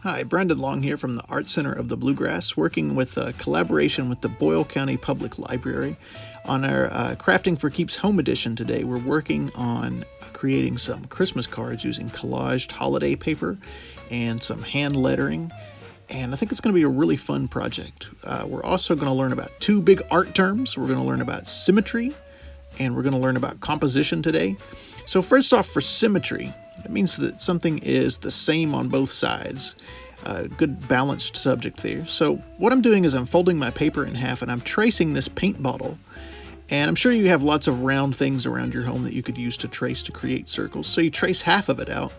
Hi, Brendan Long here from the Art Center of the Bluegrass, working with a collaboration with the Boyle County Public Library on our Crafting for Keeps Home Edition today. We're working on creating some Christmas cards using collaged holiday paper and some hand lettering, and I think it's going to be a really fun project. We're also going to learn about two big art terms. We're going to learn about symmetry, and we're going to learn about composition today. So first off, for symmetry, it means that something is the same on both sides. A good balanced subject there. So what I'm doing is I'm folding my paper in half and I'm tracing this paint bottle. And I'm sure you have lots of round things around your home that you could use to trace to create circles. So you trace half of it out,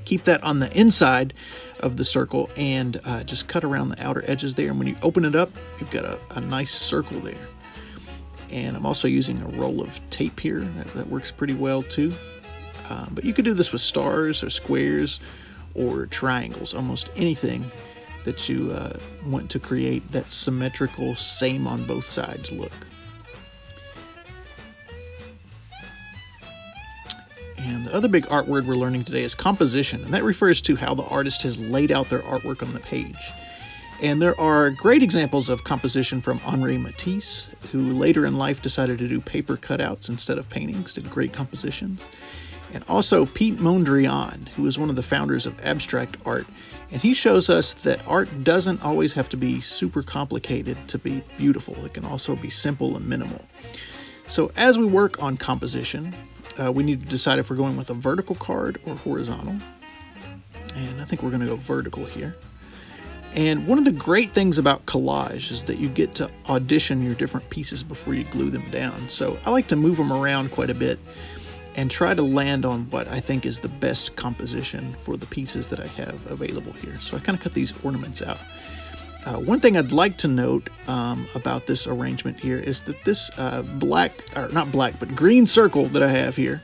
keep that on the inside of the circle, and just cut around the outer edges there. And when you open it up, you've got a nice circle there. And I'm also using a roll of tape here. That works pretty well too. But you could do this with stars or squares or triangles, almost anything that you want to create that symmetrical, same on both sides look. And the other big art word we're learning today is composition, and that refers to how the artist has laid out their artwork on the page. And there are great examples of composition from Henri Matisse, who later in life decided to do paper cutouts instead of paintings, did great compositions. And also Pete Mondrian, who is one of the founders of abstract art. And he shows us that art doesn't always have to be super complicated to be beautiful. It can also be simple and minimal. So as we work on composition, we need to decide if we're going with a vertical card or horizontal. And I think we're going to go vertical here. And one of the great things about collage is that you get to audition your different pieces before you glue them down. So I like to move them around quite a bit and try to land on what I think is the best composition for the pieces that I have available here. So I kind of cut these ornaments out. One thing I'd like to note about this arrangement here is that this green circle that I have here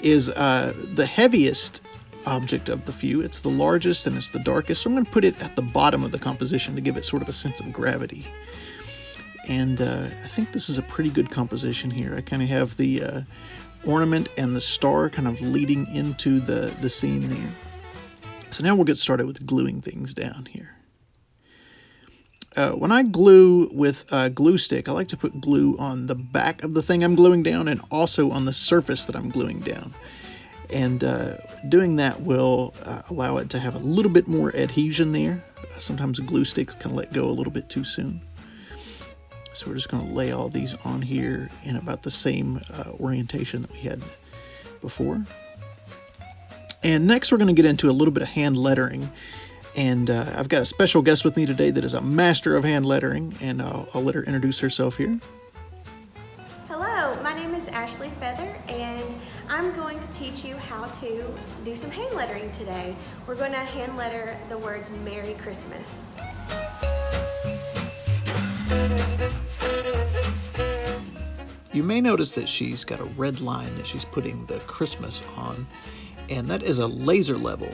is the heaviest object of the few. It's the largest and it's the darkest, so I'm going to put it at the bottom of the composition to give it sort of a sense of gravity. And I think this is a pretty good composition here. I kind of have the ornament and the star kind of leading into the scene there. So now we'll get started with gluing things down here. When I glue with a glue stick, I like to put glue on the back of the thing I'm gluing down and also on the surface that I'm gluing down. And doing that will allow it to have a little bit more adhesion there. Sometimes glue sticks can let go a little bit too soon. So we're just going to lay all these on here in about the same orientation that we had before. And next we're going to get into a little bit of hand lettering. And I've got a special guest with me today that is a master of hand lettering, and I'll let her introduce herself here. Hello, my name is Ashley Feather, and I'm going to teach you how to do some hand lettering today. We're going to hand letter the words Merry Christmas. You may notice that she's got a red line that she's putting the Christmas on, and that is a laser level.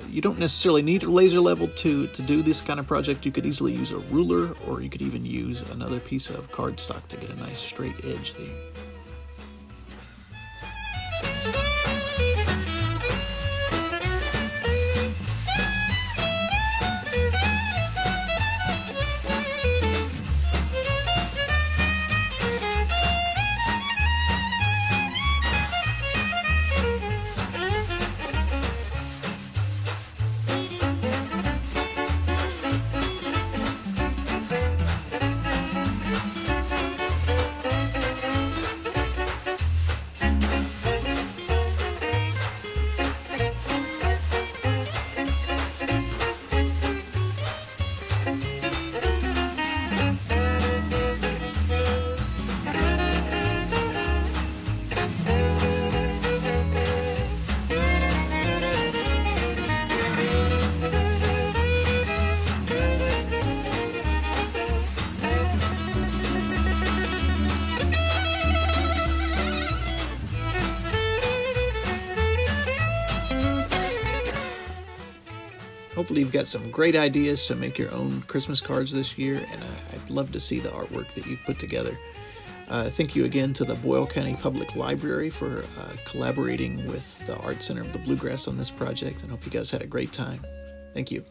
You don't necessarily need a laser level to do this kind of project. You could easily use a ruler, or you could even use another piece of cardstock to get a nice straight edge there. Hopefully you've got some great ideas to make your own Christmas cards this year, and I'd love to see the artwork that you've put together. Thank you again to the Boyle County Public Library for collaborating with the Art Center of the Bluegrass on this project, and hope you guys had a great time. Thank you.